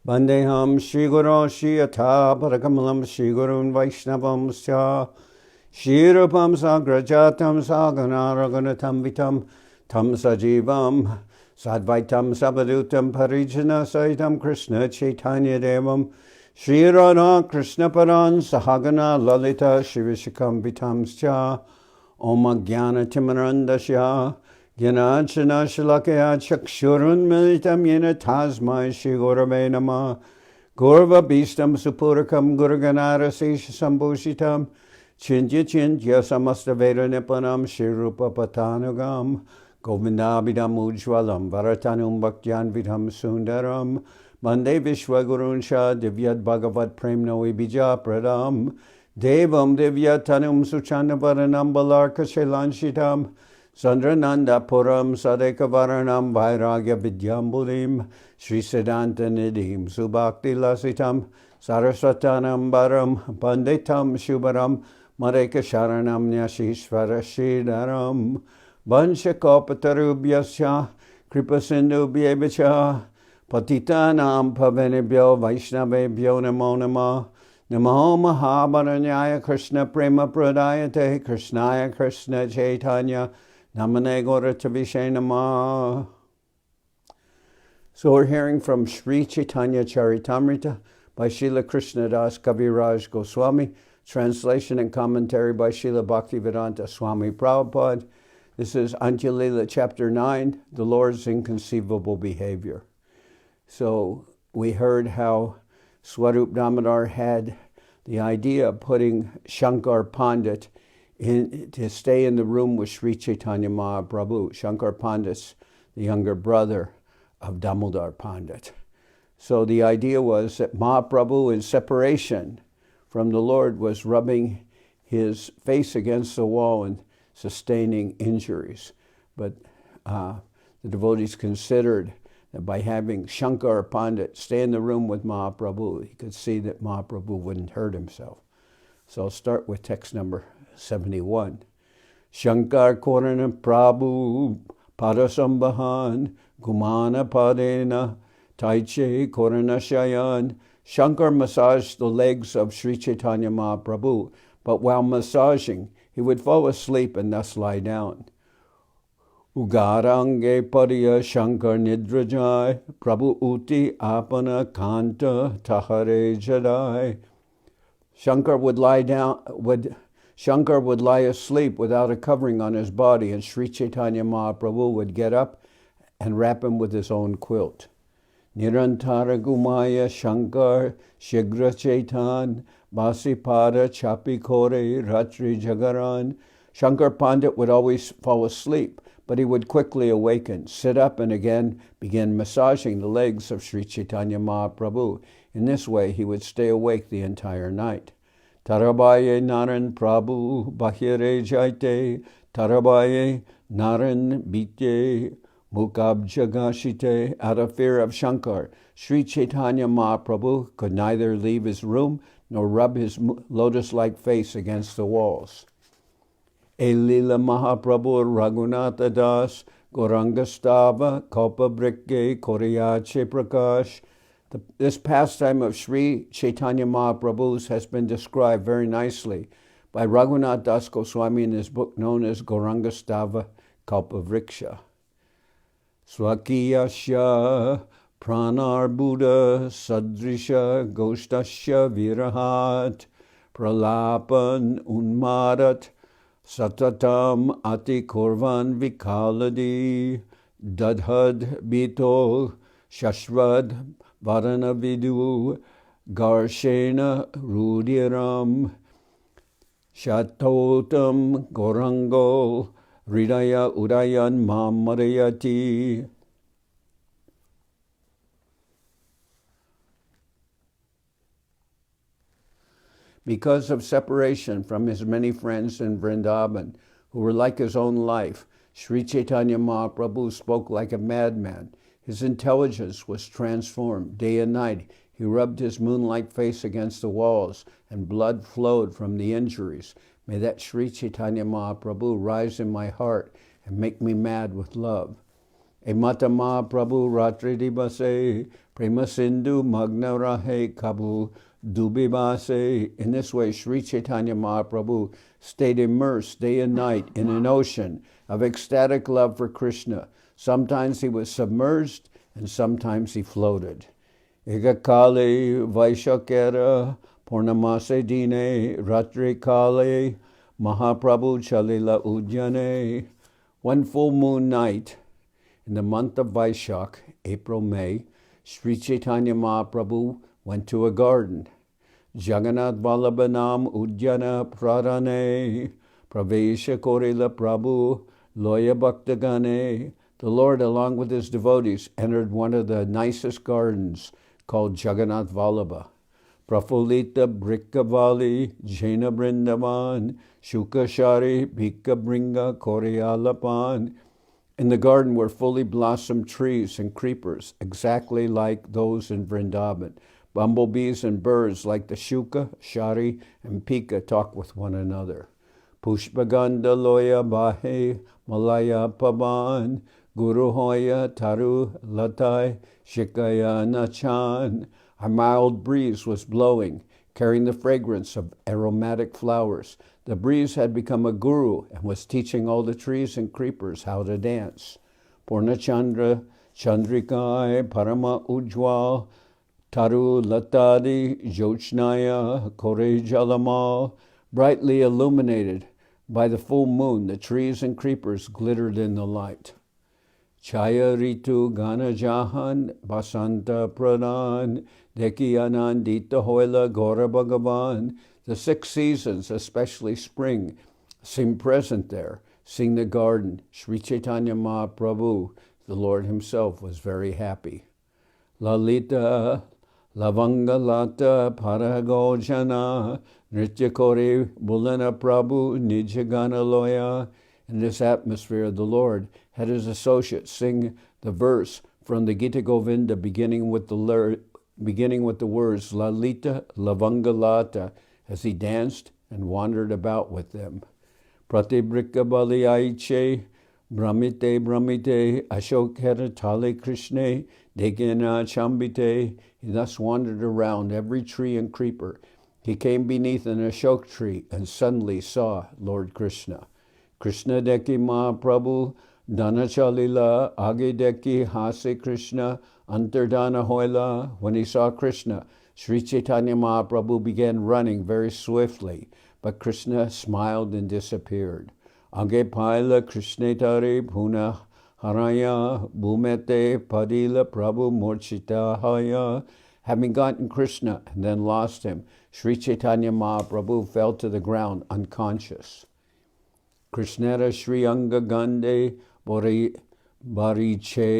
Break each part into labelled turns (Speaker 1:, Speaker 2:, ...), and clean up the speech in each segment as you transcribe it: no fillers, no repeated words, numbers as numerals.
Speaker 1: Vandeham Shri Guru Shri Yatha Parakamalam Shri Gurun Vaishnavam Sya Shri Rupam Sagrajatam Sagana Raghunatam Vitam Tam Sajivam Sadvaitam Sabadutam Parijana Saitam Krishna Chaitanya Devam Shri Radha Krishna Paran Sahagana Lalita Shivishikam Vitam Sya Om Jnana Timarandasya Jnanachana Shalakaya Chakshurun Militam Yena Tasmai Shri Gurave Namah Gurva Bhistam Supurakam Guruganara Sesha Sambhushitam Chindya Chindya Samasta Veda Nipanam Shri Rupa Patanugam Govindabhidam Ujwalam Varatanum Bhaktyan Vidham Sundaram Mande Vishwagurun Shah Divyad Bhagavat Premno Ibija Pradam Devam Divyatanum Suchanda Varanam Balarka Shailanshitam Sandrananda Puram Sadeka Varanam Vairagya Vidyambulim Sri Siddhanta Nidhim Subhakti Lasitam Saraswatanam Baram Panditam Shubharam Mareka Sharanam Nyashishvara Shridaram Vanshakapatarubhyasya Kripasindubhyevacha Patitanam Pavanebhyo Vaishnavebhyo Namo Namah Namo Mahabharanyaya Krishna Prema Pradayate Krishnaya Krishna Chaitanya Namane Gauratavishe Namah. So we're hearing from Sri Chaitanya Charitamrita by Srila Krishnadas Kaviraj Goswami, translation and commentary by Srila Bhaktivedanta Swami Prabhupada. This is Antya-lila chapter 9, the Lord's inconceivable behavior. So we heard how Swarup Damodar had the idea of putting Sankar Pandit to stay in the room with Sri Chaitanya Mahaprabhu. Sankar Pandit's the younger brother of Damodar Pandit. So the idea was that Mahaprabhu, in separation from the Lord, was rubbing his face against the wall and sustaining injuries. But the devotees considered that by having Sankar Pandit stay in the room with Mahaprabhu, he could see that Mahaprabhu wouldn't hurt himself. So I'll start with text number 71. Shankar Korana Prabhu Padasambahan Gumana Padena Taiche Korana Shayan. Shankar massaged the legs of Sri Chaitanya Mahaprabhu, but while massaging, he would fall asleep and thus lie down. Ugarange Pariya Shankar Nidrajai Prabhu Uti Apana Kanta Tahare Jadai. Shankar would lie asleep without a covering on his body, and Sri Chaitanya Mahaprabhu would get up and wrap him with his own quilt. Nirantara Gumaya Shankar Shigra Chaitan Basipada Chapi Kore Ratri Jagaran. Sankar Pandit would always fall asleep, but he would quickly awaken, sit up, and again begin massaging the legs of Sri Chaitanya Mahaprabhu. In this way, he would stay awake the entire night. Tarabaye Naran Prabhu Bahire Jaite Tarabaye Naran Bitye Mukabjagashite. Out of fear of Shankar, Sri Chaitanya Mahaprabhu could neither leave his room nor rub his lotus-like face against the walls. Elila Mahaprabhu Raghunatha Das Gaurangastava Kalpabrikke Koriyache Prakash. This pastime of Sri Chaitanya Mahaprabhu's has been described very nicely by Raghunath Das Goswami in his book known as Gaurangastava Kalpavriksha. Swakiyasya pranar Buddha sadrisha goshtasya virahat pralapan unmadat satatam ati korvan vikaladi dadhad bito shashvad varana vidu garshena rudiram shatotam gorango Ridaya Udayan Mamarayati. Because of separation from his many friends in Vrindavan, who were like his own life, Sri Chaitanya Mahaprabhu spoke like a madman. His intelligence was transformed. Day and night, he rubbed his moon-like face against the walls, and blood flowed from the injuries. May that Sri Chaitanya Mahaprabhu rise in my heart and make me mad with love. E Mata Mahaprabhu Ratri Divase, Prema Sindhu Magna Rahe Kabu Dubivase. In this way, Sri Chaitanya Mahaprabhu stayed immersed day and night in an ocean of ecstatic love for Krishna. Sometimes he was submerged and sometimes he floated. Ekakale Vaishakera Purnamase Dine Ratri Kale Mahaprabhu Chalila Ujjane. One full moon night in the month of Vaishak, April-May, Sri Chaitanya Mahaprabhu went to a garden. Jagannath Vallabhanam Ujjana Pradane Pravesha Korila Prabhu Loya Bhaktagane. The Lord, along with his devotees, entered one of the nicest gardens called Jagannath Vallabha. Prafulita Brikkavali Jaina Brindavan Shukashari Bhika Bringa Koryalapan. In the garden were fully blossomed trees and creepers, exactly like those in Vrindavan. Bumblebees and birds like the Shuka, Shari, and Pika talk with one another. Pushpaganda Loya Bahe Malaya Pavan Guru Hoya Taru Latai Shikaya Nachan. A mild breeze was blowing, carrying the fragrance of aromatic flowers. The breeze had become a guru and was teaching all the trees and creepers how to dance. Purnachandra Chandrikai Parama Ujwal Taru Latadi Jochnaya Kore Jalamal. Brightly illuminated by the full moon, the trees and creepers glittered in the light. Chaya Ritu Gana Jahan Basanta Pradhan Deki Anandita Hoila Gora Bhagavan. The 6 seasons, especially spring, seemed present there. Seeing the garden, Sri Chaitanya Mahaprabhu, the Lord himself, was very happy. Lalita Lavangalata Paragojana Nrityakori Bulana Prabhu Nijagana Loya. In this atmosphere, the Lord had his associates sing the verse from the Gita Govinda beginning with the words Lalita Lavangalata as he danced and wandered about with them. Pratibrika Bali Aiche Brahmite Brahmite Ashokera Tale Krishna Degena Chambite. He thus wandered around every tree and creeper. He came beneath an ashok tree and suddenly saw Lord Krishna. Krishna Deki Mahaprabhu Dhanachalila Age Deki Hase Krishna Antardana Hoila. When he saw Krishna, Sri Chaitanya Mahaprabhu began running very swiftly, but Krishna smiled and disappeared. Age Paila Krishnetari Puna Haraya Bhumete Padila Prabhu Murchita Haya. Having gotten Krishna and then lost him, Sri Chaitanya Mahaprabhu fell to the ground unconscious. Krishnera Sri Anga Gande Bariche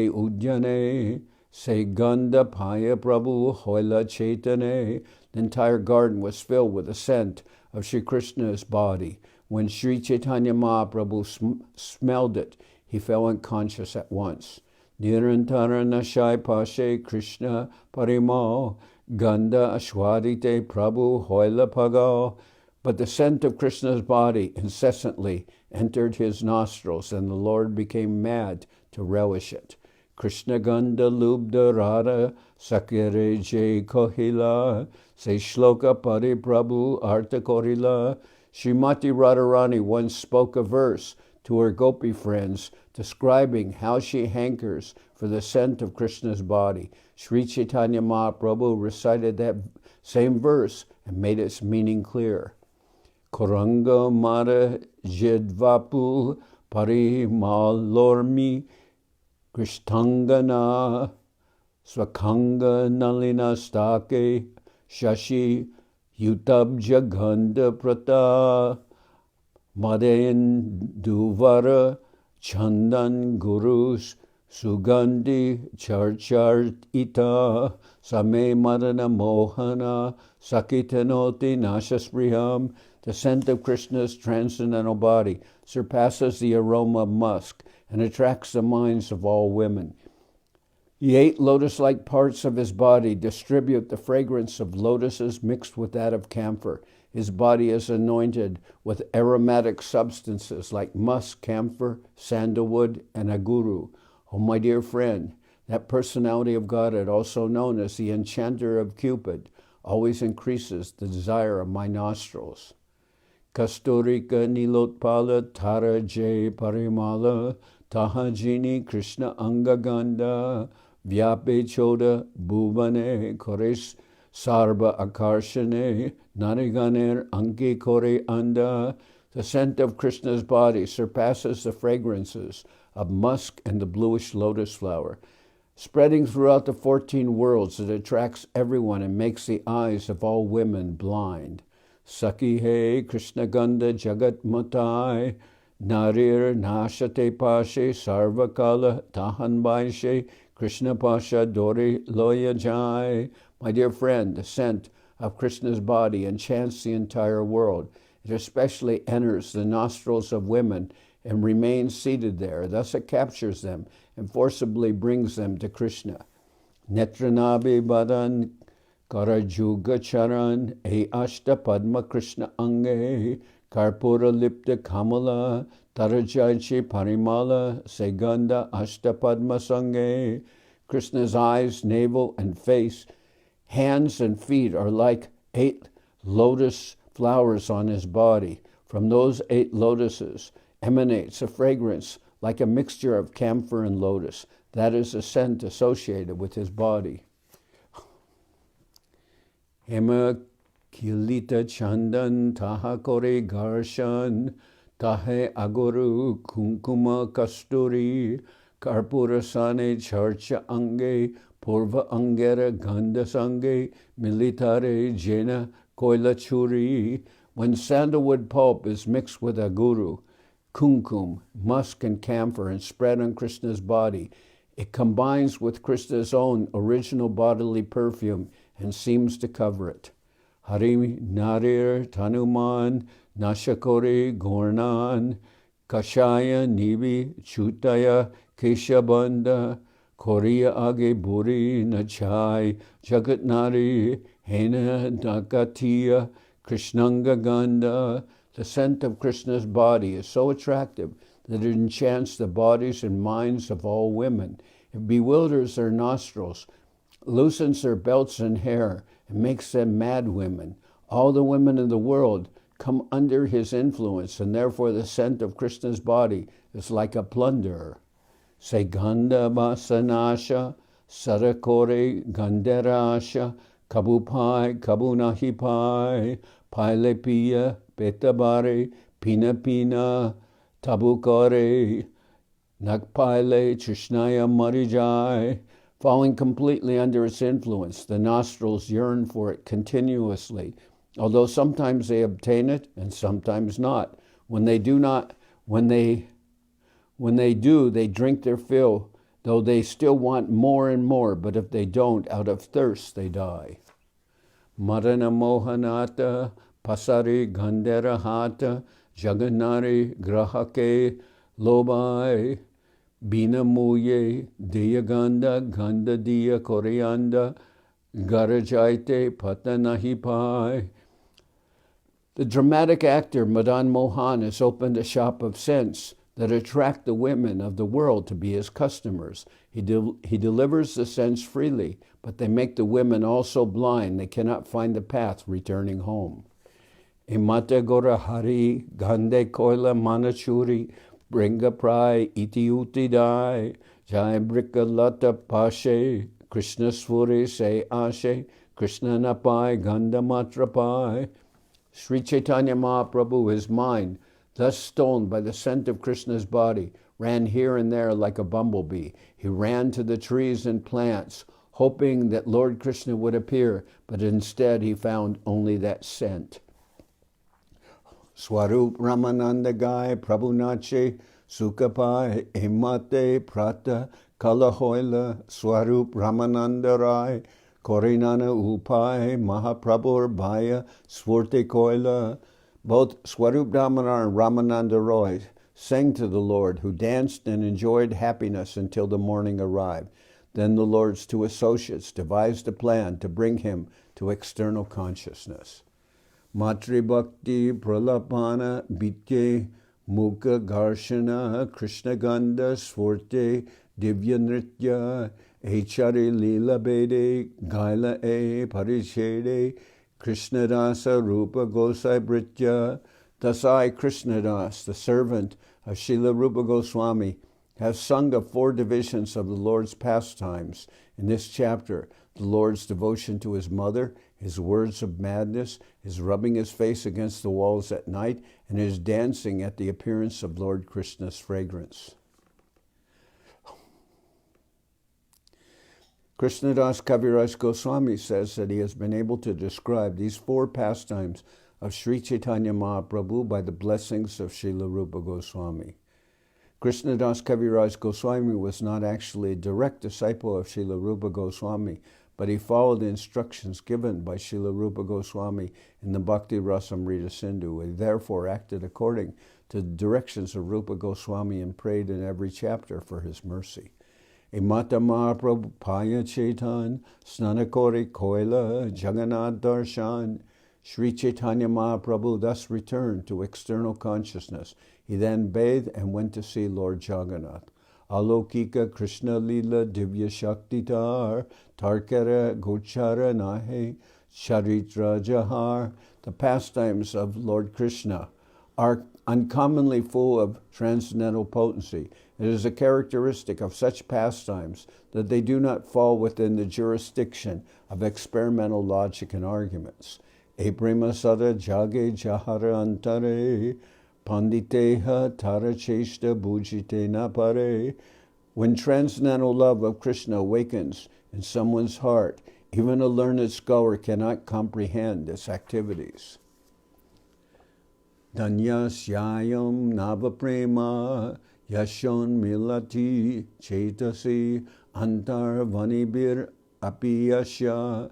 Speaker 1: Ujjane Se Ganda Paya Prabhu Hoila Chaitane. The entire garden was filled with the scent of Sri Krishna's body. When Sri Chaitanya Mahaprabhu smelled it, he fell unconscious at once. Nirantara Nashai Pashe Krishna Parimal Ganda Ashwadite Prabhu Hoila Pagal. But the scent of Krishna's body incessantly entered his nostrils, and the Lord became mad to relish it. Krishna Ganda Lubda Radha Sakire Jai Kohila Se Shloka Pari Prabhu Arta Korila. Srimati Radharani once spoke a verse to her gopi friends describing how she hankers for the scent of Krishna's body. Sri Chaitanya Mahaprabhu recited that same verse and made its meaning clear. Koranga Mara Jedvapu Parimalormi Krishtangana Swakanga Nalina Stake Shashi Yutabja Ganda Prata Madayan Duvara Chandan Gurus Sugandhi Charchar Ita Same Madana Mohana Sakitanoti Nashaspriham. The scent of Krishna's transcendental body surpasses the aroma of musk and attracts the minds of all women. The 8 lotus-like parts of his body distribute the fragrance of lotuses mixed with that of camphor. His body is anointed with aromatic substances like musk, camphor, sandalwood, and aguru. Oh, my dear friend, that personality of Godhead, also known as the enchanter of Cupid, always increases the desire of my nostrils. Kasturika nilotpala tara jay parimala tahajini Krishna angaganda vyape choda bhuvane kores sarva akarshane nariganer anki kore anda. The scent of Krishna's body surpasses the fragrances of musk and the bluish lotus flower. Spreading throughout the 14 worlds, it attracts everyone and makes the eyes of all women blind. Saki he Krishna Ganda Jagat Matai Narir Nashate Pashe Sarvakala Tahan Baishe Krishna Pasha Dori Loya Jai. My dear friend, the scent of Krishna's body enchants the entire world. It especially enters the nostrils of women and remains seated there. Thus it captures them and forcibly brings them to Krishna. Netranabi Badan Karajuga Charan E Ashta Padma Krishna Ange Karpura Lipta Kamala Tarajachi Parimala Seganda Ashta Padma Sange. Krishna's eyes, navel, and face, hands and feet are like 8 lotus flowers on his body. From those 8 lotuses emanates a fragrance like a mixture of camphor and lotus. That is the scent associated with his body. Hema kilita chandan taha kore garshan tahe agoru kunkuma kasturi karpura sane charcha ange purva angera ganda sange militare jena koila churi. When sandalwood pulp is mixed with aguru, kumkum, musk, and camphor and spread on Krishna's body, it combines with Krishna's own original bodily perfume and seems to cover it. Hari Narir Tanuman Nashakore Gornan Kashaya Nibi Chutaya Keshabanda Korea Age Buri Nachai Jagat Nari Hena Dakatia Krishnanga Ganda. The scent of Krishna's body is so attractive that it enchants the bodies and minds of all women. It bewilders their nostrils, loosens their belts and hair, and makes them mad women. All the women in the world come under his influence, and therefore the scent of Krishna's body is like a plunderer. Say Ganda Basanasha, Sarakore Ganderasha, Kabupai, Kabunahipai, Pailepia, Betabare, Pina Pina, Tabukare, Nakpaile, Chishnaya Marijai. Falling completely under its influence, the nostrils yearn for it continuously, although sometimes they obtain it and sometimes not. When they do, they drink their fill, though they still want more and more, but if they don't, out of thirst they die. Marana Mohanata, Pasari Gandera Hata, Jaganari Grahake, Lobai, Bina Muye, Diyaganda, Ganda Diya Koreanda, Garajaite, Patanahipai. The dramatic actor Madan Mohan has opened a shop of scents that attract the women of the world to be his customers. He delivers the scents freely, but they make the women all so blind they cannot find the path returning home. Imata Gora Hari, Gande Koila Manachuri, Bringa Prai, Iti Uti Dai, Jai Brika Lata Pashe, Krishna Svuri Se Ashe, Krishna Napai, Ganda Matrapai. Sri Chaitanya Mahaprabhu, his mind, thus stolen by the scent of Krishna's body, ran here and there like a bumblebee. He ran to the trees and plants, hoping that Lord Krishna would appear, but instead he found only that scent. Swarup Ramananda Gai, Prabhu Nache, Sukapai, Emate, Prata, Kalahoila, Swarup Ramananda Rai, Korinana Upai, Mahaprabhu Bhaya, Swurte Koila. Both Swarup Damodar and Ramananda Roy sang to the Lord, who danced and enjoyed happiness until the morning arrived. Then the Lord's 2 associates devised a plan to bring him to external consciousness. Matri Bhakti Pralapana Bitke Mukha Garshana Krishna Ganda Svorte divya nritya, Antya-lila bede, gaila parishede, Krishna dasa rupa gosai britya. Thus I, Krishna Das, the servant of Srila Rupa Goswami, have sung of 4 divisions of the Lord's pastimes. In this chapter, the Lord's devotion to his mother, his words of madness, his rubbing his face against the walls at night, and his dancing at the appearance of Lord Krishna's fragrance. Krishnadas Kaviraj Goswami says that he has been able to describe these 4 pastimes of Sri Chaitanya Mahaprabhu by the blessings of Srila Rupa Goswami. Krishnadas Kaviraj Goswami was not actually a direct disciple of Srila Rupa Goswami, but he followed the instructions given by Srila Rupa Goswami in the Bhakti Rasamrita Sindhu. He therefore acted according to the directions of Rupa Goswami and prayed in every chapter for his mercy. Imata Mahaprabhu Paya Chaitan, Snanakori Koila, Jagannath Darshan. Sri Chaitanya Mahaprabhu thus returned to external consciousness. He then bathed and went to see Lord Jagannath. Alokika Krishna Lila Divya Shaktitar, Tarkara Gochara Nahe, Charitra Jahar. The pastimes of Lord Krishna are uncommonly full of transcendental potency. It is a characteristic of such pastimes that they do not fall within the jurisdiction of experimental logic and arguments. E prema sada jage jahara antare, panditeha tara cheshta bhujite napare. When transcendental love of Krishna awakens in someone's heart, even a learned scholar cannot comprehend its activities. Danyasyayam nava prema, yashon milati chetasi, antar vanibir apiyasya,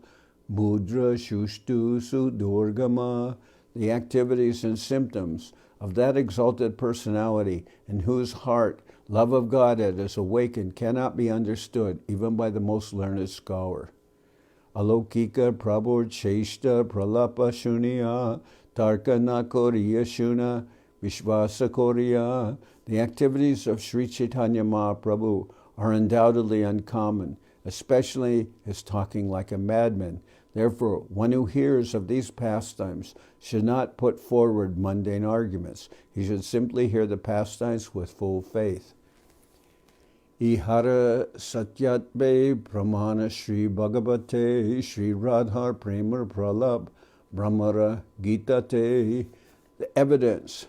Speaker 1: Mudra Shushtu Sudurgama, the activities and symptoms of that exalted personality in whose heart love of Godhead is awakened cannot be understood even by the most learned scholar. Alokika Prabhu Cheshta Pralapa Shunya Tarkana Koriya Shuna Vishvasa Koriya. The activities of Sri Chaitanya Mahaprabhu are undoubtedly uncommon, especially his talking like a madman. Therefore, one who hears of these pastimes should not put forward mundane arguments. He should simply hear the pastimes with full faith. Ihara Satyatbe Pramana Sri Bhagavate Sri Radhar Prema Pralab Brahmara Gitate. The evidence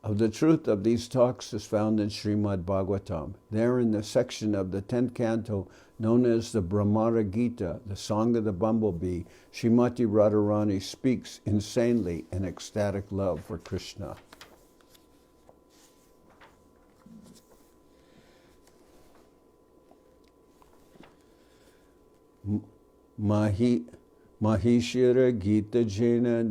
Speaker 1: of the truth of these talks is found in Srimad Bhagavatam. There in the section of the 10th canto known as the Brahmara Gita, the Song of the Bumblebee, Srimati Radharani speaks insanely in ecstatic love for Krishna. Mahishira Gita Jena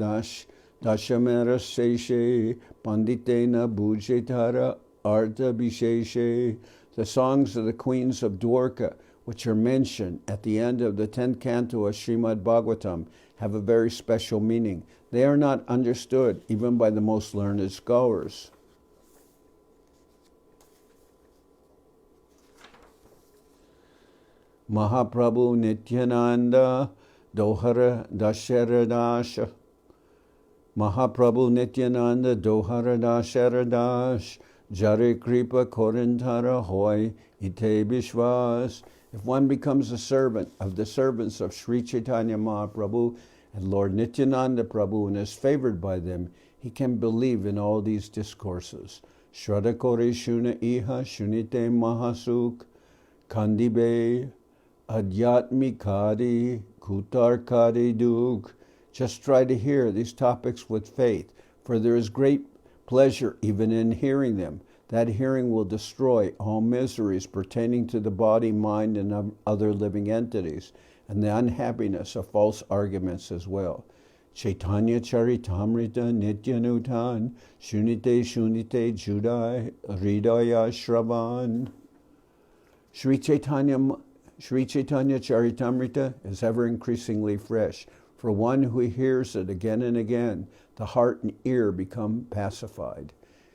Speaker 1: Dashamara Seshe Panditena Bhujetara Artha Bisheshe. The songs of the queens of Dwarka, which are mentioned at the end of the 10th canto of Srimad Bhagavatam, have a very special meaning. They are not understood even by the most learned scholars. Mahaprabhu Nityananda Dohara Dasharadash. Mahaprabhu Nityananda Dohara Dasharadash. Jare Kripa Korintara Hoy Ite Bishwas. If one becomes a servant of the servants of Sri Chaitanya Mahaprabhu and Lord Nityananda Prabhu and is favored by them, he can believe in all these discourses. Shraddha Kore Shuna Iha Shunite Mahasuk Kandibe Adhyatmikadi Kutarkadi Duk. Just try to hear these topics with faith, for there is great pleasure even in hearing them. That hearing will destroy all miseries pertaining to the body, mind, and other living entities, and the unhappiness of false arguments as well. Chaitanya Charitamrita Nityanutan Shunite Shunite Judai Hridaya Shravan. Sri Chaitanya Charitamrita is ever increasingly fresh. For one who hears it again and again, the heart and ear become pacified.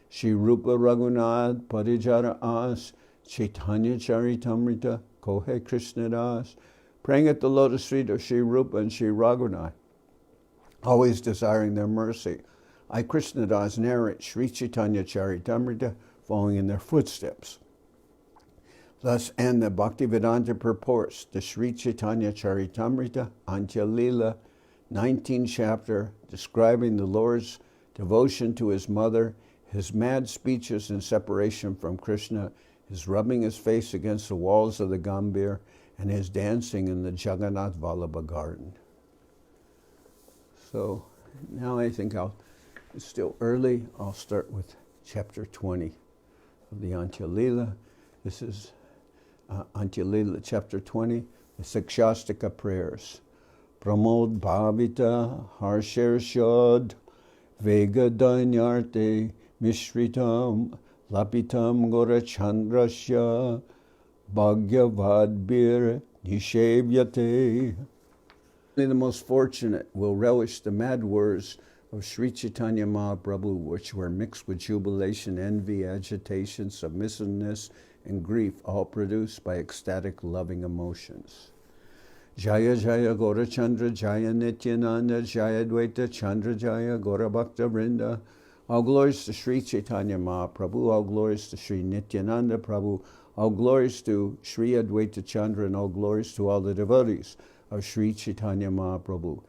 Speaker 1: Shri Rupa Raghunath Parijara As Chaitanya Charitamrita, Kohe Krishna Das, praying at the lotus feet of Sri Rupa and Sri Raghunath, always desiring their mercy. I, Krishna Das, narrate Sri Chaitanya Charitamrita, following in their footsteps. Thus end the Bhaktivedanta purports, the Sri Chaitanya Charitamrita, Antya-lila, 19th chapter, describing the Lord's devotion to his mother, his mad speeches in separation from Krishna, his rubbing his face against the walls of the gambhir, and his dancing in the Jagannath Vallabha garden. So now I think it's still early, I'll start with chapter 20 of the Antya-lila. This is Antya-lila, chapter 20, the Sikshastika prayers. Pramod bhavita harsher shod vega dainyarte mishritam lapitam gorachandrasya bhagyavadbir nishevyate. Only the most fortunate will relish the mad words of Sri Chaitanya Mahaprabhu, which were mixed with jubilation, envy, agitation, submissiveness, and grief, all produced by ecstatic, loving emotions. Jaya Jaya Gaurachandra Jaya Nityananda Jaya Adwaita Acharya Jaya Gaura Bhakta Vrinda. All glories to Sri Chaitanya Mahaprabhu, all glories to Sri Nityananda Prabhu, all glories to Sri Adwaita Acharya, and all glories to all the devotees of Sri Chaitanya Mahaprabhu.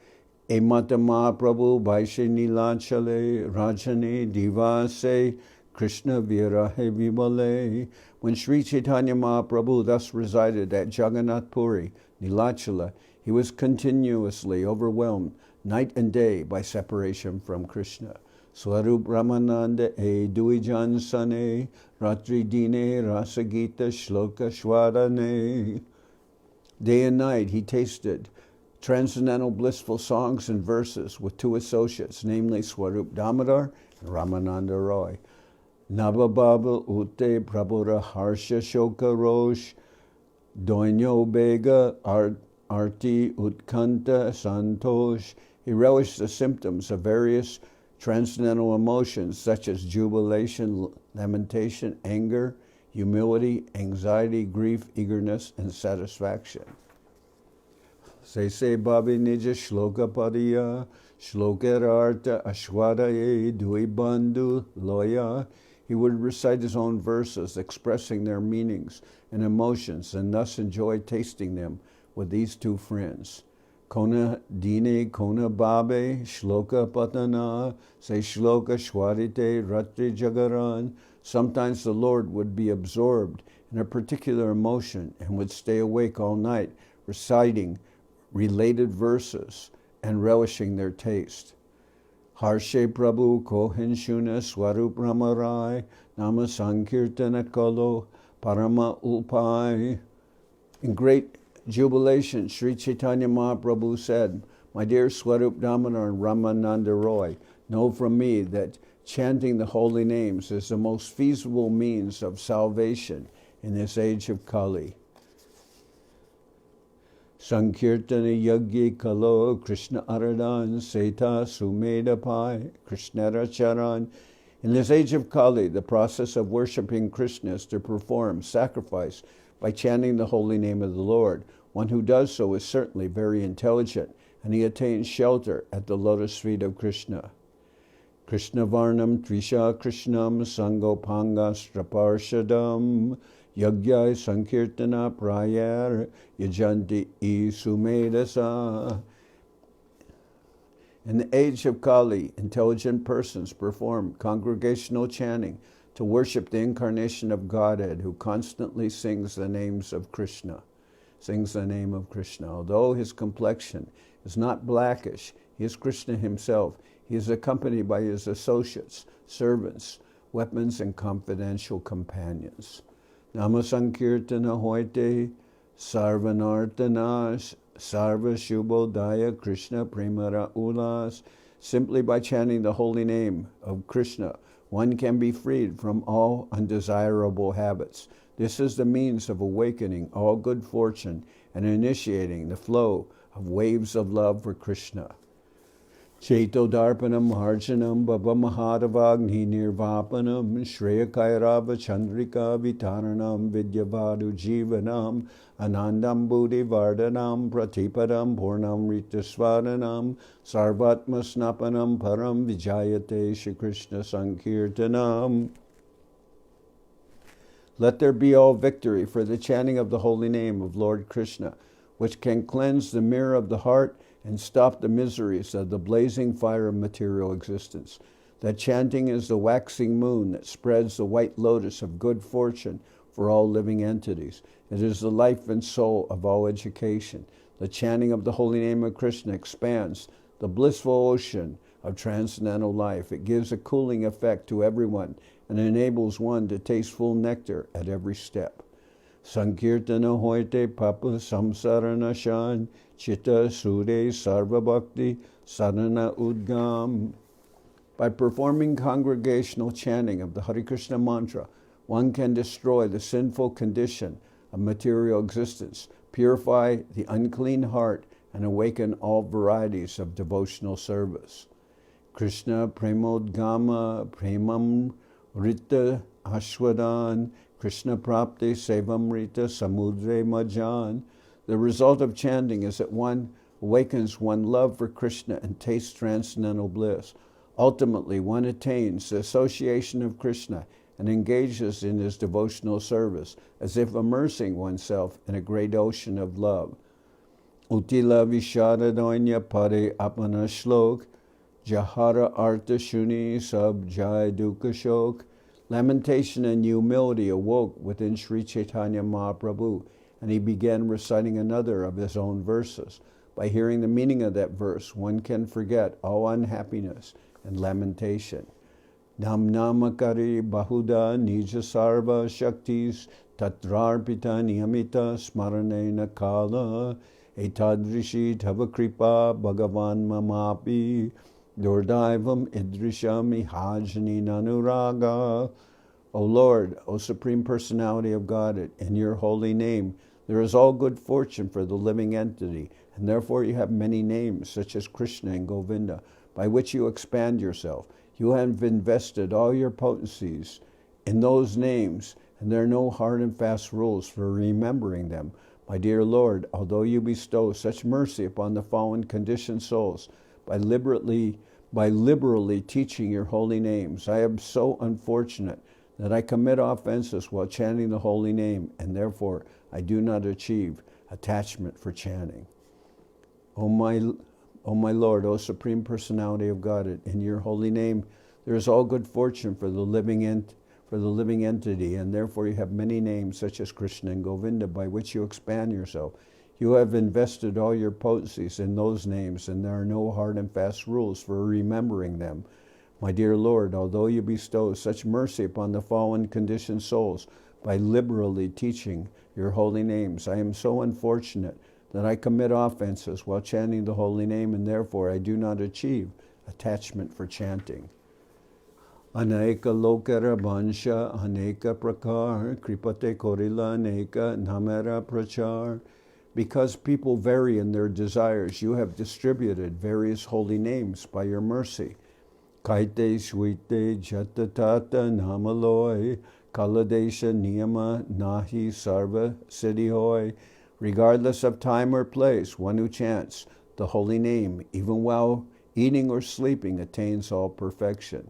Speaker 1: Emata Mahaprabhu Vaishe Nilachale Rajane Divase Krishna Virahe Vimale. When Sri Chaitanya Mahaprabhu thus resided at Jagannath Puri, Nilachala, he was continuously overwhelmed night and day by separation from Krishna. Swarup Ramananda e Duijan Sane Ratri Dine Rasagita Shloka Shwarane. Day and night he tasted transcendental blissful songs and verses with two associates, namely Swarup Damodar and Ramananda Roy. Navababa Ute Prabhura Harsha Shoka Rosh Doinyo Bega Arti Utkanta Santosh. He relished the symptoms of various transcendental emotions such as jubilation, lamentation, anger, humility, anxiety, grief, eagerness, and satisfaction. Se Babi Nija Shloka Padiya Shlokararta Ashwadaye Dui Bandhu Loya. He would recite his own verses expressing their meanings and emotions, and thus enjoy tasting them with these two friends. Kona Dine Kona Babe Shloka Patana Se Shloka Shwarite Ratri Jagaran. Sometimes the Lord would be absorbed in a particular emotion and would stay awake all night reciting related verses and relishing their taste. Harshe Prabhu Kohen Shuna Swarup Ramarai Nama Sankirtana Kalo Parama Ulpai. In great jubilation, Sri Chaitanya Mahaprabhu said, "My dear Swarup Damodar and Ramananda Roy, know from me that chanting the holy names is the most feasible means of salvation in this age of Kali. Sankirtana Yagyi Kalo Krishna Aradan Seta Sumeda Pai Krishnara Charan." In this age of Kali, the process of worshiping Krishna is to perform sacrifice by chanting the holy name of the Lord. One who does so is certainly very intelligent, and he attains shelter at the lotus feet of Krishna. Krishna Varnam Trisha Krishnam Sangopanga Straparshadam Yagyai Sankirtana Prayar Yajanti Isumedasa. In the age of Kali, intelligent persons perform congregational chanting to worship the incarnation of Godhead, who constantly sings the name of Krishna. Although his complexion is not blackish, he is Krishna himself. He is accompanied by his associates, servants, weapons, and confidential companions. Nama Sankirtana Hoite Sarvanartanash Sarva Shubhodaya Krishna Premara Ulas. Simply by chanting the holy name of Krishna, one can be freed from all undesirable habits. This is the means of awakening all good fortune and initiating the flow of waves of love for Krishna. Cheto Darpanam Harjanam Baba Mahadavagni Nirvapanam Shreya Kairava Chandrika Vitaranam Vidyavadu Jivanam Anandam Buddhi Vardhanam Pratipadam Purnam Ritasvadanam Sarvatma Snapanam Param Vijayate Shri Krishna Sankirtanam. Let there be all victory for the chanting of the holy name of Lord Krishna, which can cleanse the mirror of the heart and stop the miseries of the blazing fire of material existence. That chanting is the waxing moon that spreads the white lotus of good fortune for all living entities. It is the life and soul of all education. The chanting of the holy name of Krishna expands the blissful ocean of transcendental life. It gives a cooling effect to everyone and enables one to taste full nectar at every step. Sankirtana hoite papa samsarana shan chitta sude sarva bhakti sadhana udgam. By performing congregational chanting of the Hare Krishna mantra, one can destroy the sinful condition of material existence, purify the unclean heart, and awaken all varieties of devotional service. Krishna premodgama premam rita ashwadan Krishna prapte sevam rita samudre majan. The result of chanting is that one awakens one love for Krishna and tastes transcendental bliss. Ultimately, one attains the association of Krishna and engages in his devotional service, as if immersing oneself in a great ocean of love. Utila vishadadonya pade apana shlok, jahara artha shuni sab jai dukkha shok. Lamentation and humility awoke within Sri Chaitanya Mahaprabhu, and he began reciting another of his own verses. By hearing the meaning of that verse, one can forget all unhappiness and lamentation. Nam namakari bahuda nija sarva shaktis tatrarpita niyamita smaranena kala etadrishi tavakripa bhagavan mamapi Durdaivam idrisham ihajani nanuraga. O Lord, O Supreme Personality of Godhead, in your holy name there is all good fortune for the living entity, and therefore you have many names, such as Krishna and Govinda, by which you expand yourself. You have invested all your potencies in those names, and there are no hard and fast rules for remembering them. My dear Lord, although you bestow such mercy upon the fallen conditioned souls, by liberally teaching your holy names, I am so unfortunate that I commit offenses while chanting the holy name, and therefore I do not achieve attachment for chanting. O my Lord, O Supreme Personality of Godhead, in your holy name there is all good fortune for the living entity, and therefore you have many names such as Krishna and Govinda, by which you expand yourself. You have invested all your potencies in those names, and there are no hard and fast rules for remembering them. My dear Lord, although you bestow such mercy upon the fallen conditioned souls by liberally teaching your holy names, I am so unfortunate that I commit offenses while chanting the holy name, and therefore I do not achieve attachment for chanting. Aneka lokara bansha aneka prakar kripate korila aneka namera prachar. Because people vary in their desires, you have distributed various holy names by your mercy. Kaite shwite jatatata namaloi kaladesha niyama nahi sarva siddhihoy. Regardless of time or place, one who chants the holy name, even while eating or sleeping, attains all perfection.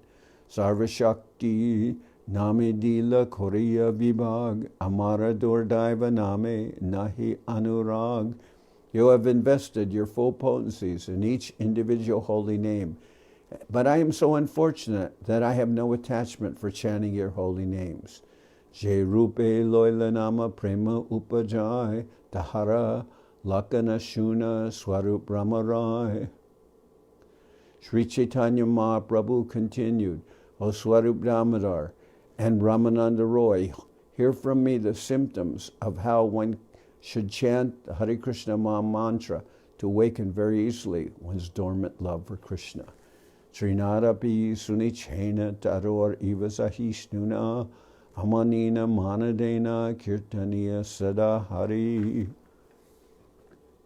Speaker 1: Sarva Shakti Navadvip Koriya Vibhag Amara Durdaiva Name Nahi Anurag. You have invested your full potencies in each individual holy name, but I am so unfortunate that I have no attachment for chanting your holy names. Je Rupe Loila Nama Prema Upajai Tahara Lakana Shuna Swarup Ramarai. Sri Chaitanya Mahaprabhu continued, O Swarup Damodar and Ramananda Roy, hear from me the symptoms of how one should chant the Hare Krishna Maha Mantra to awaken very easily one's dormant love for Krishna. Trinadapi Sunichena Taror Ivasahishnuna Amanina Manadena Kirtaniya Sada Hari.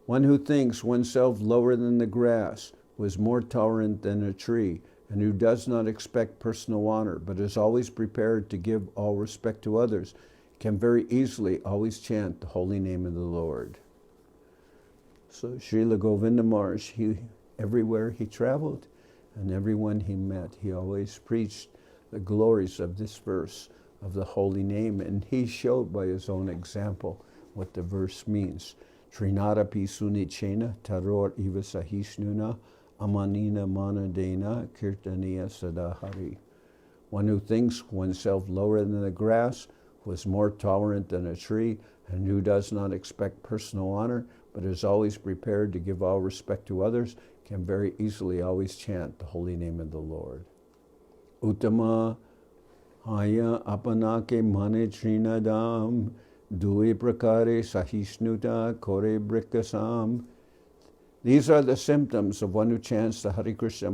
Speaker 1: One who thinks oneself lower than the grass, who is more tolerant than a tree, and who does not expect personal honor, but is always prepared to give all respect to others, can very easily always chant the holy name of the Lord. So Srila Govinda Maharaj, everywhere he traveled and everyone he met, he always preached the glories of this verse of the holy name, and he showed by his own example what the verse means. Trinadapi sunichena taror iva sahisnuna amanina manadena kirtaniya sadahari. One who thinks oneself lower than the grass, who is more tolerant than a tree, and who does not expect personal honor, but is always prepared to give all respect to others, can very easily always chant the holy name of the Lord. Uttama haya apanake mane trinadam dui prakare sahisnuta kore brikasam. These are the symptoms of one who chants the Hare Krishna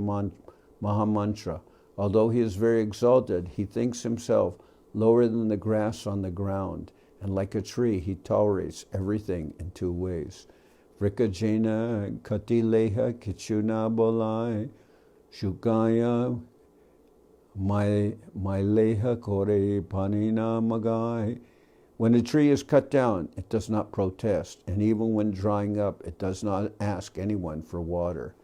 Speaker 1: Mahamantra. Although he is very exalted, he thinks himself lower than the grass on the ground, and like a tree, he tolerates everything in two ways. Vrikajena katileha kichuna bolai shukaya maileha kore panina magai. When a tree is cut down, it does not protest, and even when drying up, it does not ask anyone for water.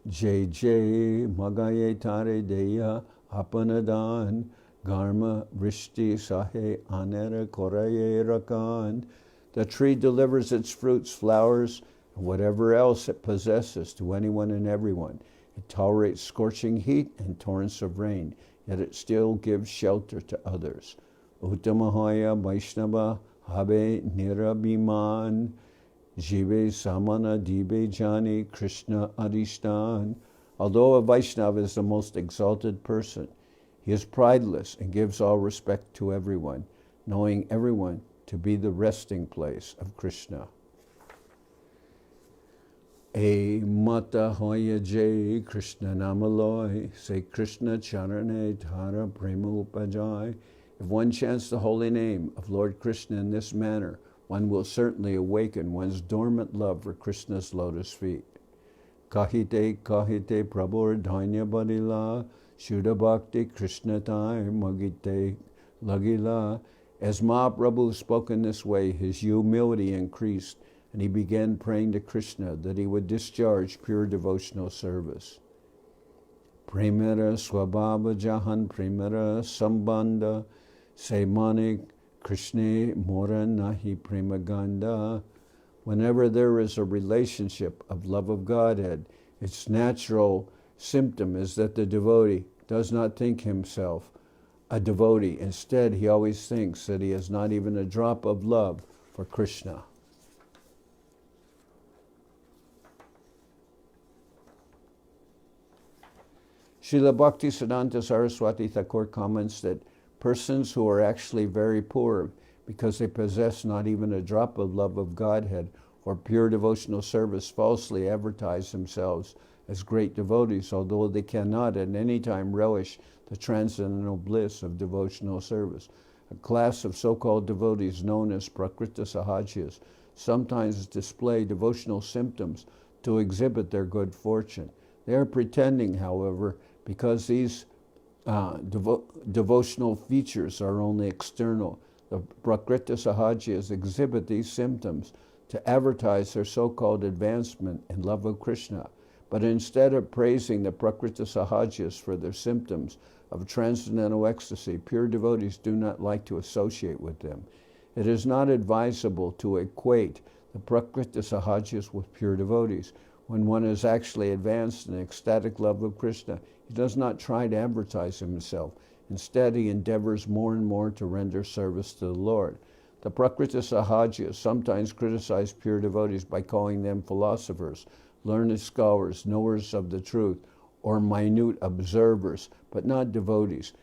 Speaker 1: Jai Jai Magaye Tare Deya Apanadan Garma Vrishti Sahe Anera Koraye Rakan. The tree delivers its fruits, flowers, and whatever else it possesses to anyone and everyone. It tolerates scorching heat and torrents of rain, yet it still gives shelter to others. Uttamahaya Vaishnava Habe Nirabhiman Jive Samana Dibe Jani Krishna Adishtan. Although a Vaishnava is the most exalted person, he is prideless and gives all respect to everyone, knowing everyone to be the resting place of Krishna. E mata hoya jai Krishna namaloi, say Krishna charane tara prema upajai. If one chants the holy name of Lord Krishna in this manner, one will certainly awaken one's dormant love for Krishna's lotus feet. Kahite kahite prabhur dhanya badila, shuddha bhakti Krishna tai magite lagila. As Mahaprabhu spoke in this way, his humility increased, and he began praying to Krishna that he would discharge pure devotional service. Premera swabhava jahan premera sambandha semanik Krishna mora nahi premaganda. Whenever there is a relationship of love of Godhead, its natural symptom is that the devotee does not think himself a devotee. Instead, he always thinks that he has not even a drop of love for Krishna. Srila Bhaktisiddhanta Saraswati Thakur comments that persons who are actually very poor because they possess not even a drop of love of Godhead or pure devotional service falsely advertise themselves as great devotees, although they cannot at any time relish the transcendental bliss of devotional service. A class of so-called devotees known as Prakrita Sahajas sometimes display devotional symptoms to exhibit their good fortune. They are pretending, however, because these devotional features are only external. The Prakrita Sahajas exhibit these symptoms to advertise their so-called advancement in love of Krishna. But instead of praising the Prakrita Sahajas for their symptoms of transcendental ecstasy, pure devotees do not like to associate with them. It is not advisable to equate the Prakrita Sahajas with pure devotees. When one is actually advanced in ecstatic love of Krishna, he does not try to advertise himself. Instead, he endeavors more and more to render service to the Lord. The Prakrita Sahajas sometimes criticize pure devotees by calling them philosophers, learned scholars, knowers of the truth, or minute observers, but not devotees.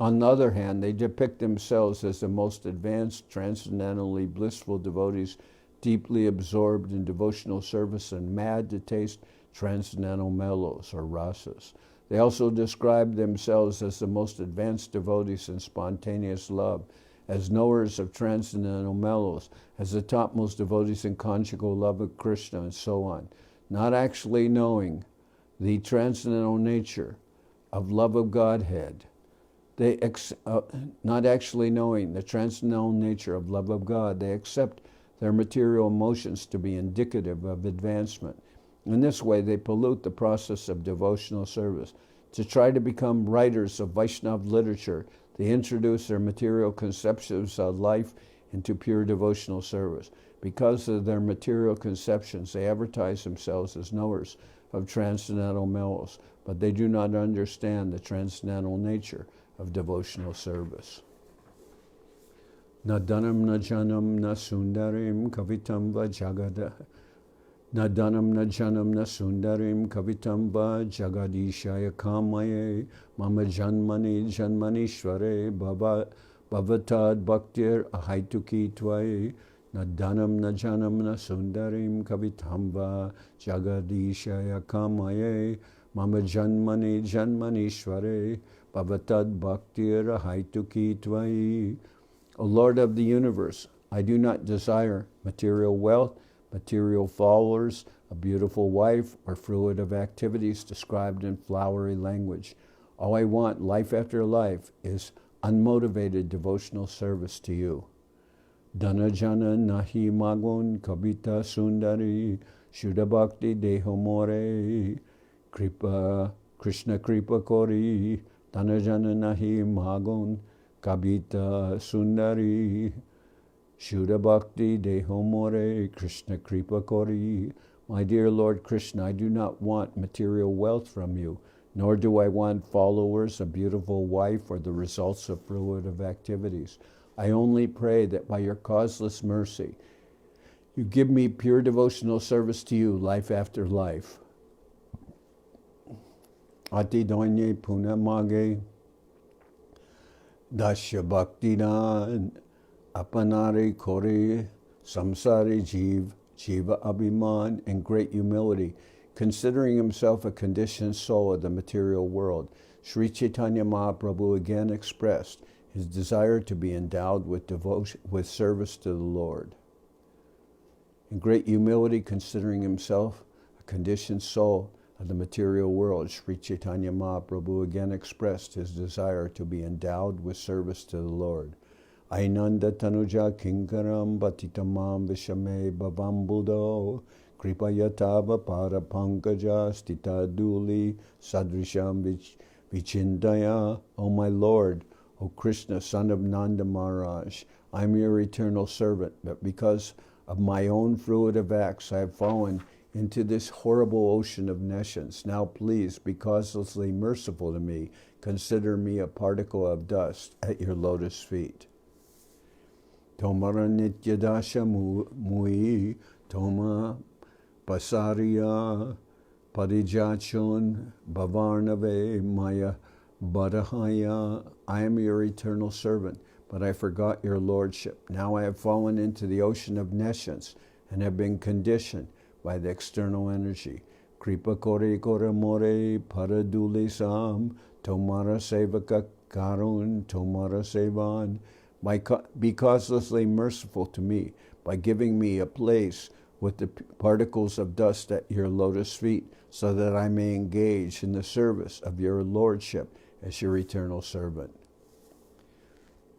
Speaker 1: On the other hand, they depict themselves as the most advanced, transcendentally blissful devotees, deeply absorbed in devotional service and mad to taste transcendental mellows or rasas. They also describe themselves as the most advanced devotees in spontaneous love, as knowers of transcendental mellows, as the topmost devotees in conjugal love of Krishna, and so on, not actually knowing the transcendental nature of love of Godhead. They not actually knowing the transcendental nature of love of God, they accept their material emotions to be indicative of advancement. In this way, they pollute the process of devotional service. To try to become writers of Vaishnava literature, they introduce their material conceptions of life into pure devotional service. Because of their material conceptions, they advertise themselves as knowers of transcendental mellows, but they do not understand the transcendental nature of devotional service. Na dhanam na janam na sundarim kavitam va jagada. Na dhanam na janam na sundarim kavitam va jagadishaya kamaye mama janmani janmanishvare bhavatad bhaktir ahaituki tvaye. Na dhanam na janam na sundarim kavitam va jagadishaya kamaye mama janmani janmanishvare bhavatad bhaktir ahaituki tvaye. O Lord of the universe, I do not desire material wealth, material followers, a beautiful wife, or fruitive activities described in flowery language. All I want, life after life, is unmotivated devotional service to you. Dhanajana nahi magun kabita sundari shuddha bhakti deho more kripa Krishna kripa kori dhanajana nahi magun kabita sundari shuddha bhakti deho more Krishna kripa kori. My dear Lord Krishna, I do not want material wealth from you, nor do I want followers, a beautiful wife, or the results of fruitive activities. I only pray that by your causeless mercy, you give me pure devotional service to you, life after life. Ati doinye puna mage dasya bhakti dan apanare kore samsari jiva abhiman, in great humility, considering himself a conditioned soul of the material world. Sri Chaitanya Mahaprabhu again expressed his desire to be endowed with devotion, with service to the Lord. In great humility, considering himself a conditioned soul of the material world, Sri Chaitanya Mahaprabhu again expressed his desire to be endowed with service to the Lord. Ainanda tanuja kinkaram batitamam vishame bhavam buddho kripayatava para pankaja stita duli sadrisham vichindaya. O my Lord, O Krishna, son of Nanda Maharaj, I am your eternal servant, but because of my own fruitive acts I have fallen into this horrible ocean of nescience. Now please be causelessly merciful to me. Consider me a particle of dust at your lotus feet. Tomara nityadasha mui toma pasariya parijachun bhavarnave maya badahaya. I am your eternal servant, but I forgot your lordship. Now I have fallen into the ocean of nescience and have been conditioned by the external energy. Kripa kore kore more paraduli sam tomara sevaka karun tomara sevan. Be causelessly merciful to me by giving me a place with the particles of dust at your lotus feet, so that I may engage in the service of your lordship as your eternal servant.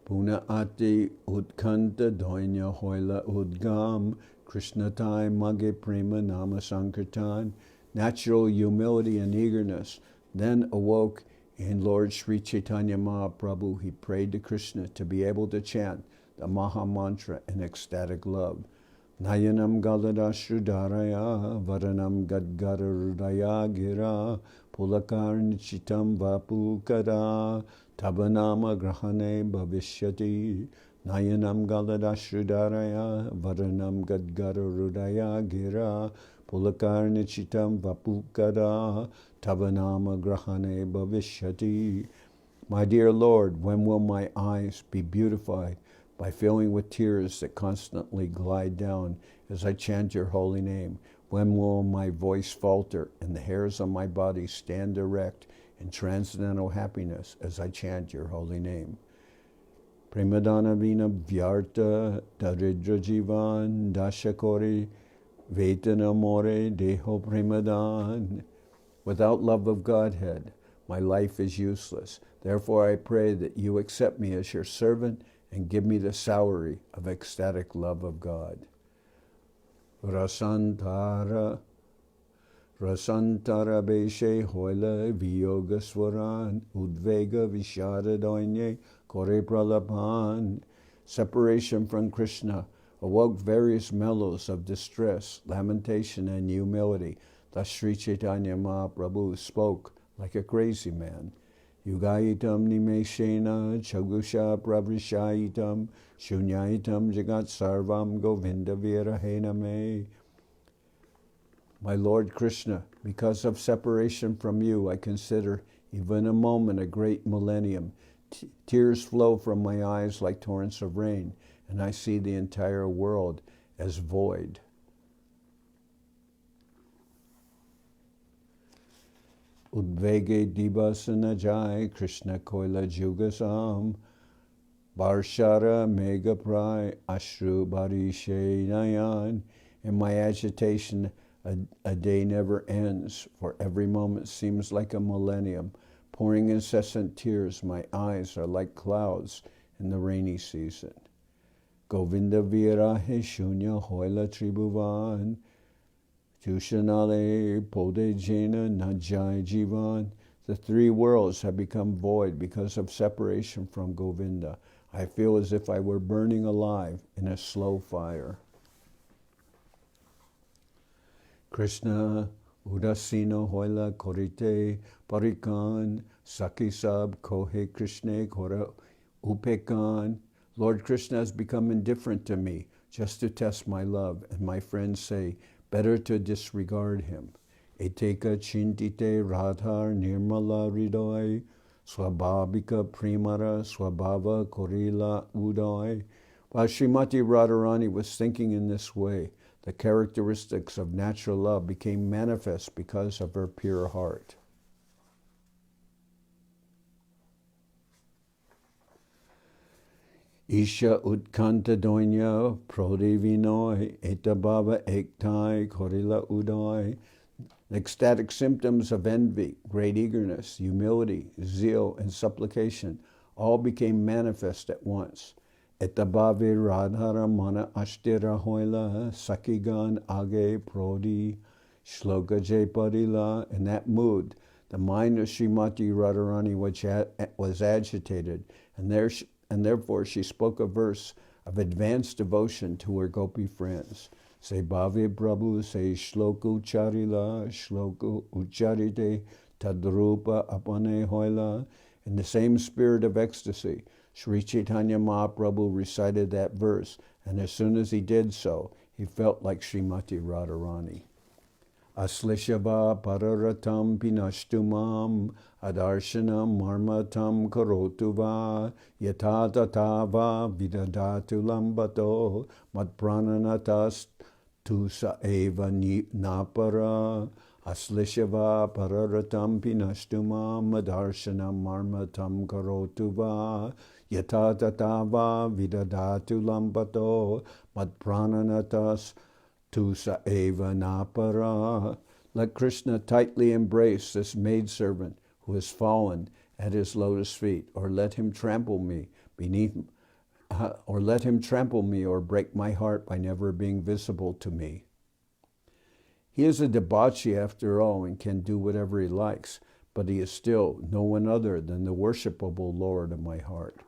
Speaker 1: Puna ati utkanta doinya hoila udgam Krishnatai mage prema nama sankirtan. Natural humility and eagerness then awoke in Lord Sri Chaitanya Mahaprabhu. He prayed to Krishna to be able to chant the Maha Mantra in ecstatic love. Nayanam galadashrudaraya varanam gadgarudaya gira pulakarnichitam vapukara tabanama grahane bhavishyati. Nayanam galadashrudaraya varanam gadgarudaya gira pulakarnichitam vapukara tavanama grahane bhavishyati. My dear Lord, when will my eyes be beautified by filling with tears that constantly glide down as I chant your holy name? When will my voice falter and the hairs on my body stand erect in transcendental happiness as I chant your holy name? Premadana vina vyarta daridra jivan dashakori vetana more deho premadan. Without love of Godhead, my life is useless. Therefore I pray that you accept me as your servant and give me the salary of ecstatic love of God. Rasantara beshe hoila viyoga swaran udvega vishadadoinye kore pralapan. Separation from Krishna awoke various mellows of distress, lamentation, and humility. Thus Sri Chaitanya Mahaprabhu spoke like a crazy man. Yugaitam nimeshena chagusha pravishaitam shunyaitam jagat sarvam govinda virahena me. My Lord Krishna, because of separation from you, I consider even a moment a great millennium. Tears flow from my eyes like torrents of rain, and I see the entire world as void. Udvege dibasana jai Krishna koila jugasam Barshara mega prai ashru barishe nayan. In my agitation, a day never ends, for every moment seems like a millennium. Pouring incessant tears, my eyes are like clouds in the rainy season. Govinda virahe shunya hoila tribhuvan Tushanale pode jena najai jivan. The three worlds have become void because of separation from Govinda. I feel as if I were burning alive in a slow fire. Krishna udasino hoila korite parikan sakisab kohe Krishna kora upekan. Lord Krishna has become indifferent to me just to test my love, and my friends say, better to disregard him. Eteka chintite radhar nirmala hridoy swabhavika primara swabhava korila udoy. While Srimati Radharani was thinking in this way, the characteristics of natural love became manifest because of her pure heart. Isha utkanta doinya prodivinoy etabhava ektai korila udoy. The ecstatic symptoms of envy, great eagerness, humility, zeal, and supplication all became manifest at once. Etabhavi radhara mana ashtira hoila sakigan age prodi shloka jepadila. In that mood, the mind of Srimati Radharani was agitated, and therefore she spoke a verse of advanced devotion to her gopi friends. Se bhave prabhu se shloku charila shloku ucharite tadrupa apane hoila. In the same spirit of ecstasy, Sri Chaitanya Mahaprabhu recited that verse, and as soon as he did so, he felt like Srimati Radharani. Aslishava pararatam pinashtumam adarshanam marmatam karotuva yatatatava vidadatu lambato matprananatas tusa eva napara. Aslishava pararatam pinashtumam adarshanam marmatam karotuva yatatatava vidadatu lambato matprananatas Tusa eva napara. Let Krishna tightly embrace this maidservant who has fallen at his lotus feet, or let him trample me or break my heart by never being visible to me. He is a debauchee after all and can do whatever he likes, but he is still no one other than the worshipable Lord of my heart.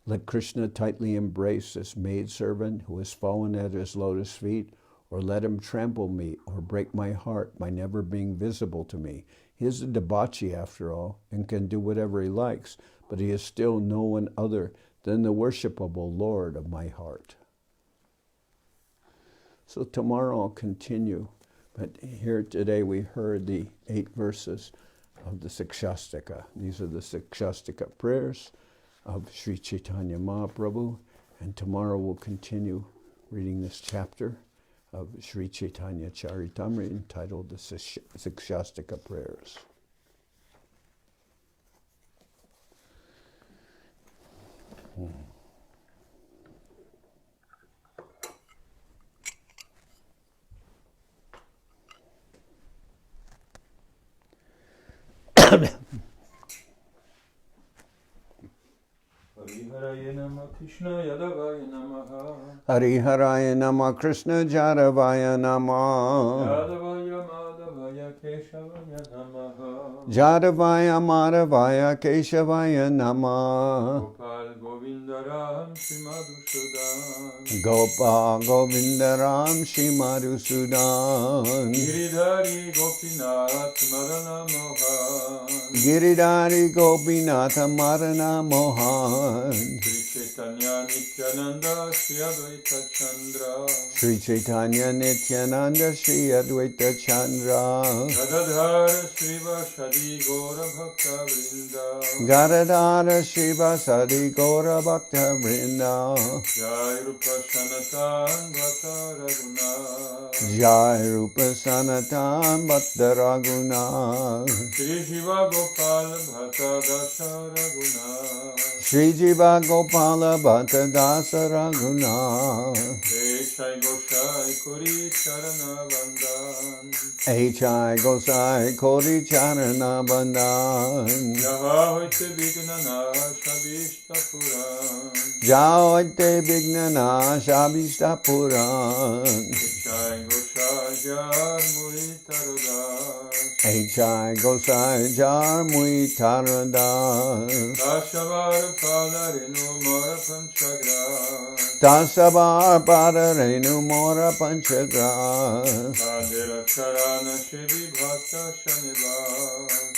Speaker 1: Let Krishna tightly embrace this maidservant who has fallen at his lotus feet, or let him trample me or break my heart by never being visible to me. He is a debauchee after all and can do whatever he likes, but he is still no one other than the worshipable Lord of my heart. So tomorrow I'll continue, but here today we heard the 8 verses of the Sikshastika. These are the Sikshastika prayers of Sri Chaitanya Mahaprabhu, and tomorrow we'll continue reading this chapter of Sri Chaitanya Charitamrita entitled the Sikshastika Prayers.
Speaker 2: Hariharaya Nama Krishna Yadavaya Namaha
Speaker 1: Hariharaya Nama Krishna Jadavaya Nama
Speaker 2: Yadavaya Madhavaya Keshavaya Namaha
Speaker 1: Jadavaya Madhavaya Keshavaya Nama
Speaker 2: Gopal Govindaram Shimadhusudan
Speaker 1: Gopal Govindaram Shri Madhusudan
Speaker 2: Giridhari Gopinath Marana Mohan
Speaker 1: Giridhari Gopinatha Marana Mohan
Speaker 2: Sri Chaitanya Nityananda Sri Adwaita Chandra
Speaker 1: Sri Chaitanya Nityananda Sri Adwaita Chandra
Speaker 2: Gadadhar Sri Vashadi Gaura Bhakta Vrinda
Speaker 1: Gadadhara Shiva Sadi Gaura Bhakta Vrinda
Speaker 2: Jai Rupa Sanatan Bhata Raghunath
Speaker 1: Jai Rupa Sanatan Bhatta Raghunath
Speaker 2: Sri Shiva Gopal Bhata Dasha Raghunath
Speaker 1: Sri Jiva Gopala Bhatta Dasa Raghunath
Speaker 2: Deshai Goshai Kuri Charana Vandan
Speaker 1: H.I. Gosai Kori Charana Bandhan
Speaker 2: Jaha Hoite Vignana Shabishta Puran
Speaker 1: Jaoite Vignana Shabishta Puran
Speaker 2: Deshai Goshai Jar Muhitarudas
Speaker 1: H.I. Gosai Jar Mui Taradas
Speaker 2: Dashavar Palarinu Mara Panchagra
Speaker 1: Dasavar Padarenu Mora Panchagras
Speaker 2: Tadera Charana Shivi Bhakta Shaniva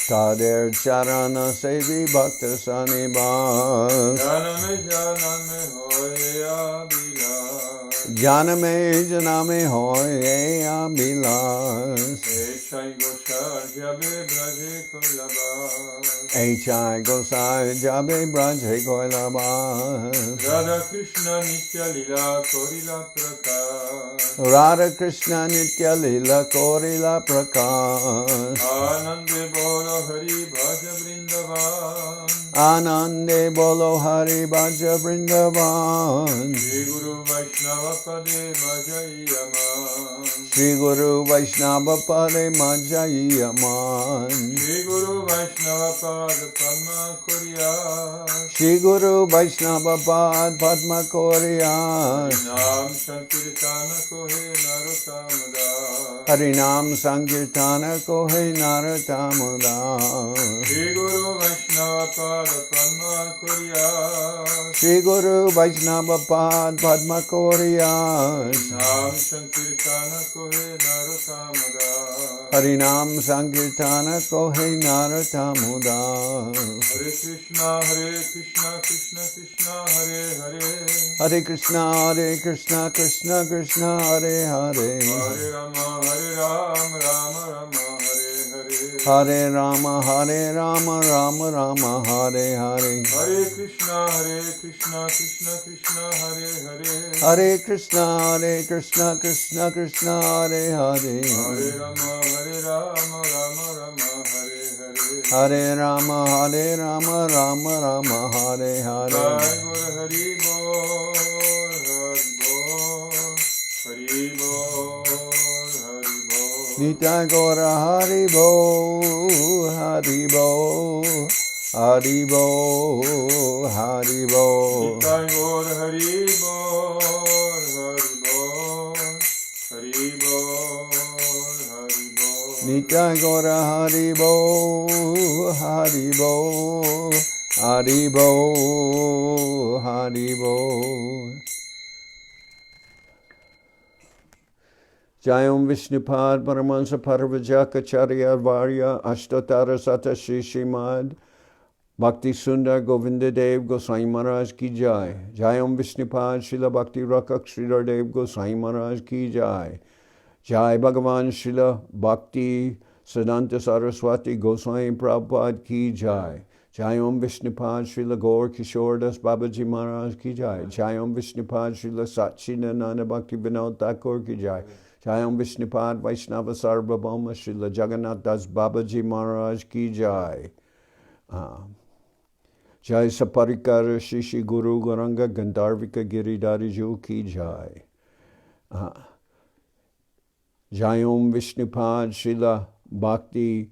Speaker 1: Tader Charana Sevi Bhakta Sanibas
Speaker 2: Janame Hoya Bila
Speaker 1: Janame Janame Hoye Abilas
Speaker 2: Eshai Goshar Jabe Braje Kolabas
Speaker 1: H.I. Gosai Jabe Braje Koilabas
Speaker 2: Radha Krishna Nitya-lila Korila Prakash
Speaker 1: Radha Krishna Nitya-lila Korila Prakash
Speaker 2: Anande Bolo Hari Bhaja Vrindavan
Speaker 1: Anande Bolo Hari Bhaja Vrindavan
Speaker 2: Shri Guru Vaishnava Pade Bhajayaman
Speaker 1: Shri Guru Vaishnava Pade Majayaman
Speaker 2: Shri Guru Vaishnava Pad Padma Kuriya
Speaker 1: Shri Guru Vaishnava Pad Padma Koriyas
Speaker 2: Nam Sankirtana Kohe Narotamada
Speaker 1: Harinam Sankirtana Kohe Naratamada
Speaker 2: Shri Guru Vaishnava Pad Padma Kuriya
Speaker 1: Shri Guru Vaishnava Pad Padma Koriyas
Speaker 2: Nam Sankirtana Kohe Narotamada
Speaker 1: Harinam Sankirtana Kohe Naratamada
Speaker 2: Hare Krishna Krishna Krishna Hare Hare
Speaker 1: Hare Krishna Krishna Krishna Hare Hare
Speaker 2: Hare Rama Rama Rama Hare Hare
Speaker 1: Hare Rama Rama Rama Hare Hare
Speaker 2: Hare Krishna Krishna Krishna Hare Hare
Speaker 1: Hare Krishna Krishna Krishna Hare Hare
Speaker 2: Hare Rama Rama Rama Hare Hare
Speaker 1: Hare Rama Rama Rama Hare Hare
Speaker 2: Jai Guru Hari Bol Hari Bol Hari Bol
Speaker 1: Nitai Gora Hari Bo Hari Bo Hari Bo Hari Bo
Speaker 2: Jai Guru Hari Bol Hari Bol Hari Bol Hari Bol
Speaker 1: Nitai Gora Hari Bo Hari Bo Hari Bo Hari Bo Jayam Vishnupad Paramahansa Parvajaka Acharya Varya Ashtatara Sata Shri Srimad Bhakti Sundar Govinda Dev Gosai Maharaj Ki Jai. Jayam Vishnupad Srila Bhakti Rakak Sridhar Dev Gosai Maharaj Ki Jai. Jai Bhagavan Srila Bhakti Siddhanta Saraswati Gosai Prabhupada Ki Jai. Jayam Vishnupad Srila Gaur Kishore Das Babaji Maharaj Ki Jai. Jayam Vishnupad Srila Satchidananda Bhakti Vinod Thakur Ki Jai. Jayam Vishnupad Vaishnava Sarvabhauma Srila Jagannath Das Babaji Maharaj Ki Jai. Jai Saparikara Shishi Guru Garanga Gandharvika Giridhari Ju Ki Jai. Jayam Vishnupad Srila Bhakti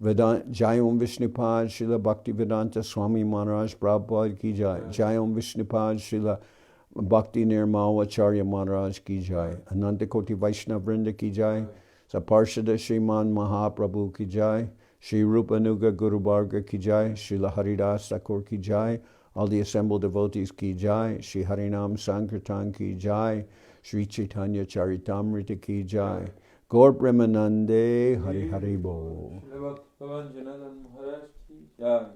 Speaker 1: Jai Om Vishnupad Srila Bhaktivedanta Swami Maharaj Prabhupada ki jai. Jai Om Vishnupad Srila Bhakti Nirmal Acharya Maharaj ki jai. Ananta Koti Vaishnava Vrinda ki jai. Saparshada Shriman Mahaprabhu ki jai. Shri Rupanuga Guru Varga ki jai. Srila Haridas Thakur ki jai. All the assembled devotees ki jai. Shri Harinam Sankirtan ki jai. Sri Chaitanya Charitamrita ki jai. Gaur Premanande Hari Hari Bol.
Speaker 2: Jagadananda Maharaj ki jai.